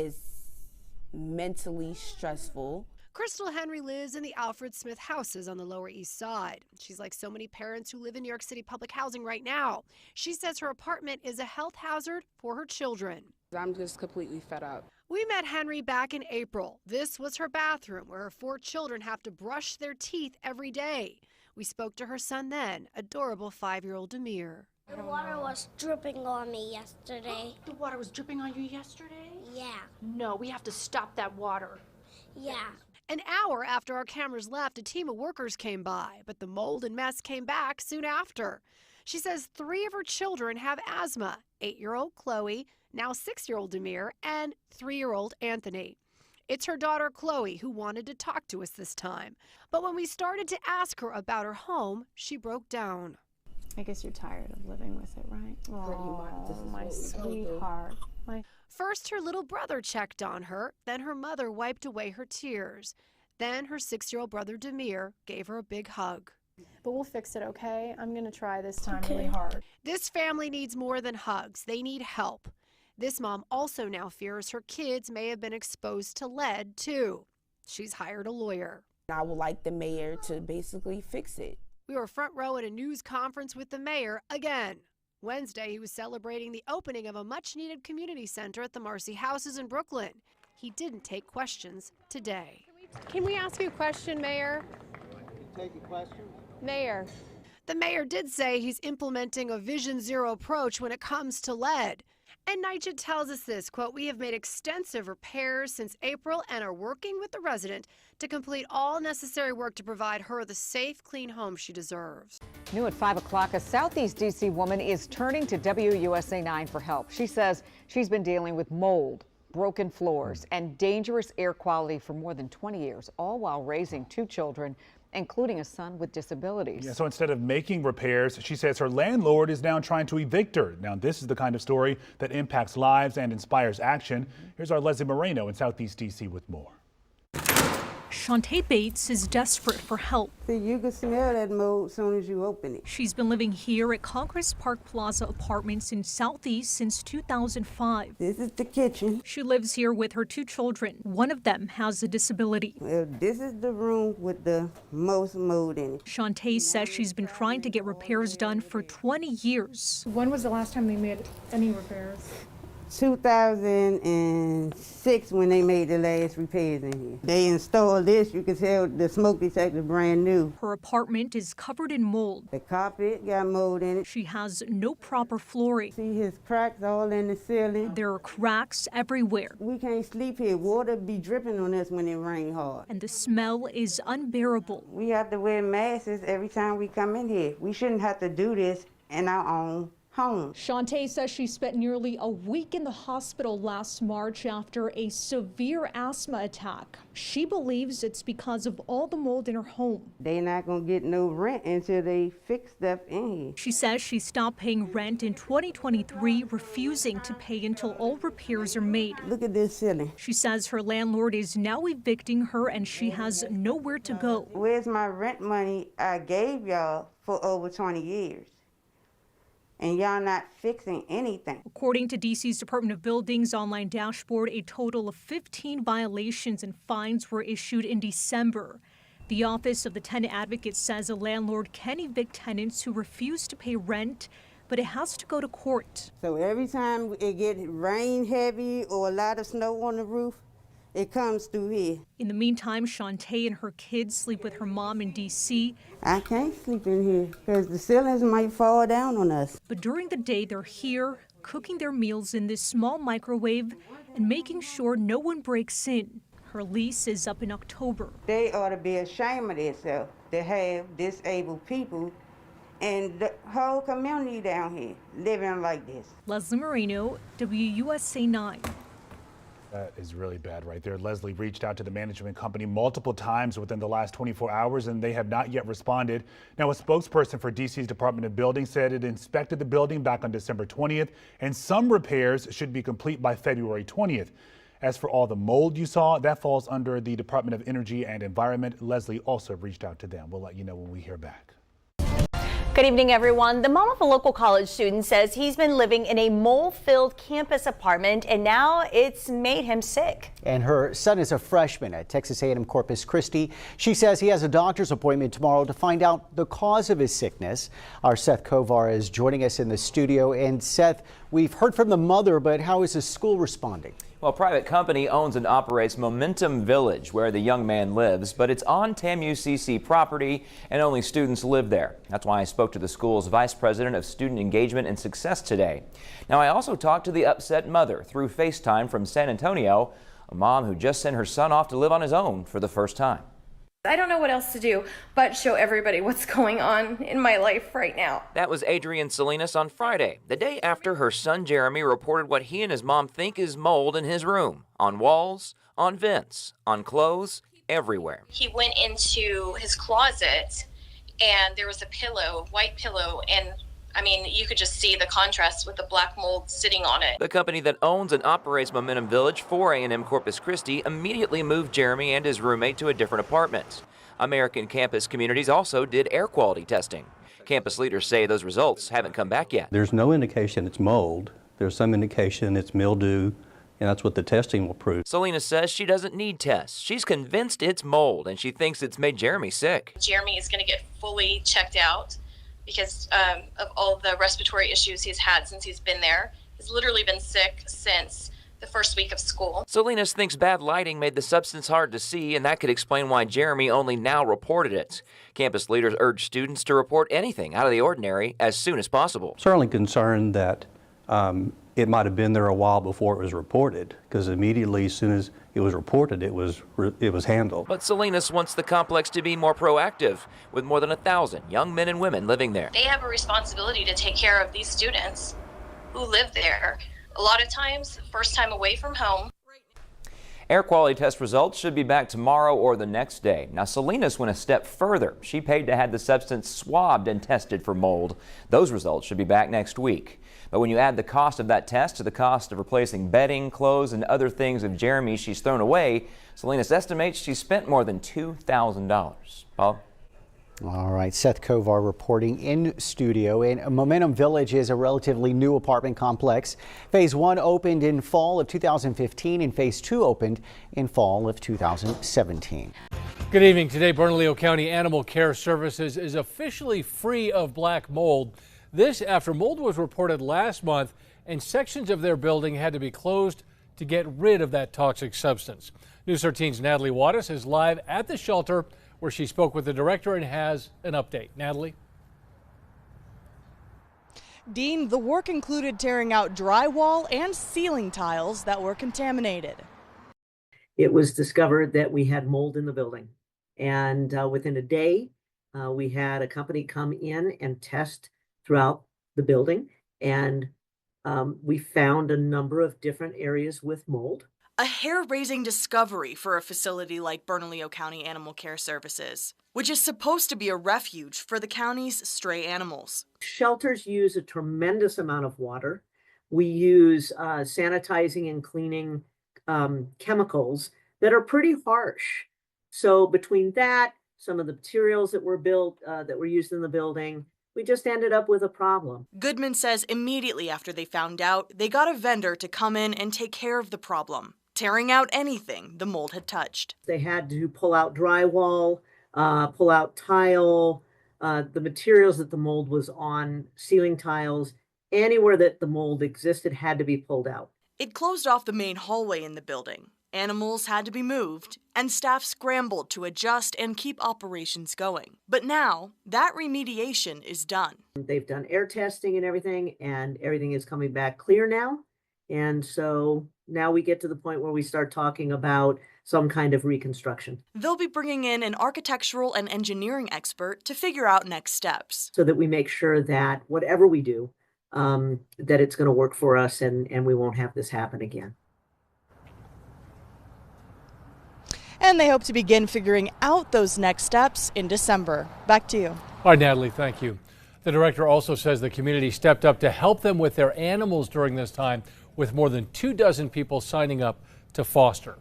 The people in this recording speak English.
It's mentally stressful. Crystal Henry lives in the Alfred Smith houses on the Lower East Side. She's like so many parents who live in New York City public housing right now. She says her apartment is a health hazard for her children. I'm just completely fed up. We met Henry back in April. This was her bathroom where her 4 children have to brush their teeth every day. We spoke to her son then, adorable 5-year-old Demir. The water was dripping on me yesterday. The water was dripping on you yesterday? Yeah. No, we have to stop that water. Yeah. An hour after our cameras left, a team of workers came by, but the mold and mess came back soon after. She says 3 of her children have asthma, 8-year-old Chloe, now 6-year-old Demir, and 3-year-old Anthony. It's her daughter Chloe who wanted to talk to us this time. But when we started to ask her about her home, she broke down. I guess you're tired of living with it, right? Oh, my sweetheart. First, her little brother checked on her. Then her mother wiped away her tears. Then her 6-year-old brother Demir gave her a big hug. But we'll fix it, okay? I'm going to try this time really hard. This family needs more than hugs. They need help. This mom also now fears her kids may have been exposed to lead, too. She's hired a lawyer. I would like the mayor to basically fix it. We were front row at a news conference with the mayor again. Wednesday, he was celebrating the opening of a much-needed community center at the Marcy Houses in Brooklyn. He didn't take questions today. Can we ask you a question, Mayor? Take a question? Mayor. The mayor did say he's implementing a Vision Zero approach when it comes to lead. And NYCHA tells us this, quote, "We have made extensive repairs since April and are working with the resident to complete all necessary work to provide her the safe, clean home she deserves." New at 5 o'clock, a Southeast D.C. woman is turning to WUSA 9 for help. She says she's been dealing with mold, broken floors, and dangerous air quality for more than 20 years, all while raising 2 children, including a son with disabilities. Yeah, so instead of making repairs, she says her landlord is now trying to evict her. Now, this is the kind of story that impacts lives and inspires action. Here's our Leslie Moreno in Southeast D.C. with more. Shantae Bates is desperate for help. You can smell that mold as soon as you open it. She's been living here at Congress Park Plaza Apartments in Southeast since 2005. This is the kitchen. She lives here with her 2 children. One of them has a disability. Well, this is the room with the most mold in it. Shantae says she's been trying to get repairs done for 20 years. When was the last time they made any repairs? 2006 when they made the last repairs in here. They installed this, you can tell the smoke detector brand new. Her apartment is covered in mold. The carpet got mold in it. She has no proper flooring. See his cracks all in the ceiling. There are cracks everywhere. We can't sleep here. Water be dripping on us when it rains hard. And the smell is unbearable. We have to wear masks every time we come in here. We shouldn't have to do this in our own home. Shantae says she spent nearly a week in the hospital last March after a severe asthma attack. She believes it's because of all the mold in her home. They're not going to get no rent until they fix stuff in here. She says she stopped paying rent in 2023, refusing to pay until all repairs are made. Look at this ceiling. She says her landlord is now evicting her and she has nowhere to go. Where's my rent money I gave y'all for over 20 years? And y'all not fixing anything. According to D.C.'s Department of Buildings online dashboard, a total of 15 violations and fines were issued in December. The Office of the Tenant Advocate says a landlord can evict tenants who refuse to pay rent, but it has to go to court. So every time it gets rain heavy or a lot of snow on the roof, it comes through here. In the meantime, Shantae and her kids sleep with her mom in D.C. I can't sleep in here because the ceilings might fall down on us. But during the day, they're here cooking their meals in this small microwave and making sure no one breaks in. Her lease is up in October. They ought to be ashamed of themselves to have disabled people and the whole community down here living like this. Leslie Moreno, WUSA 9. That is really bad right there. Leslie reached out to the management company multiple times within the last 24 hours, and they have not yet responded. Now, a spokesperson for DC's Department of Building said it inspected the building back on December 20th, and some repairs should be complete by February 20th. As for all the mold you saw, that falls under the Department of Energy and Environment. Leslie also reached out to them. We'll let you know when we hear back. Good evening, everyone. The mom of a local college student says he's been living in a mold-filled campus apartment, and now it's made him sick. And her son is a freshman at Texas A&M Corpus Christi. She says he has a doctor's appointment tomorrow to find out the cause of his sickness. Our Seth Kovar is joining us in the studio. And Seth, we've heard from the mother, but how is the school responding? Well, a private company owns and operates Momentum Village, where the young man lives, but it's on TAMU-CC property and only students live there. That's why I spoke to the school's Vice President of Student Engagement and Success today. Now, I also talked to the upset mother through FaceTime from San Antonio, a mom who just sent her son off to live on his own for the first time. I don't know what else to do but show everybody what's going on in my life right now. That was Adrienne Salinas on Friday, the day after her son Jeremy reported what he and his mom think is mold in his room, on walls, on vents, on clothes, everywhere. He went into his closet and there was a pillow, white pillow, and I mean, you could just see the contrast with the black mold sitting on it. The company that owns and operates Momentum Village for A&M Corpus Christi immediately moved Jeremy and his roommate to a different apartment. American Campus Communities also did air quality testing. Campus leaders say those results haven't come back yet. There's no indication it's mold. There's some indication it's mildew, and that's what the testing will prove. Salinas says she doesn't need tests. She's convinced it's mold, and she thinks it's made Jeremy sick. Jeremy is going to get fully checked out because of all the respiratory issues he's had since he's been there. He's literally been sick since the first week of school. Salinas thinks bad lighting made the substance hard to see, and that could explain why Jeremy only now reported it. Campus leaders urge students to report anything out of the ordinary as soon as possible. Certainly concerned that it might have been there a while before it was reported, because immediately as soon as it was reported, it was handled. But Salinas wants the complex to be more proactive, with more than 1,000 young men and women living there. They have a responsibility to take care of these students who live there. A lot of times, first time away from home. Air quality test results should be back tomorrow or the next day. Now, Salinas went a step further. She paid to have the substance swabbed and tested for mold. Those results should be back next week. But when you add the cost of that test to the cost of replacing bedding, clothes, and other things of Jeremy she's thrown away, Salinas estimates she spent more than $2,000. Paul? All right, Seth Kovar reporting in studio. And Momentum Village is a relatively new apartment complex. Phase 1 opened in fall of 2015 and Phase 2 opened in fall of 2017. Good evening. Today, Bernalillo County Animal Care Services is officially free of black mold. This after mold was reported last month and sections of their building had to be closed to get rid of that toxic substance. News 13's Natalie Wattis is live at the shelter where she spoke with the director and has an update. Natalie? Dean, the work included tearing out drywall and ceiling tiles that were contaminated. It was discovered that we had mold in the building, and within a day, we had a company come in and test throughout the building, and we found a number of different areas with mold. A hair-raising discovery for a facility like Bernalillo County Animal Care Services, which is supposed to be a refuge for the county's stray animals. Shelters use a tremendous amount of water. We use sanitizing and cleaning chemicals that are pretty harsh. So between that, some of the materials that were built, that were used in the building, we just ended up with a problem. Goodman says immediately after they found out, they got a vendor to come in and take care of the problem, tearing out anything the mold had touched. They had to pull out drywall, pull out tile, the materials that the mold was on, ceiling tiles, anywhere that the mold existed had to be pulled out. It closed off the main hallway in the building. Animals had to be moved, and staff scrambled to adjust and keep operations going. But now, that remediation is done. They've done air testing and everything is coming back clear now. And so now we get to the point where we start talking about some kind of reconstruction. They'll be bringing in an architectural and engineering expert to figure out next steps. So that we make sure that whatever we do, that it's going to work for us and we won't have this happen again. And they hope to begin figuring out those next steps in December. Back to you. All right, Natalie, thank you. The director also says the community stepped up to help them with their animals during this time, with more than 24 people signing up to foster.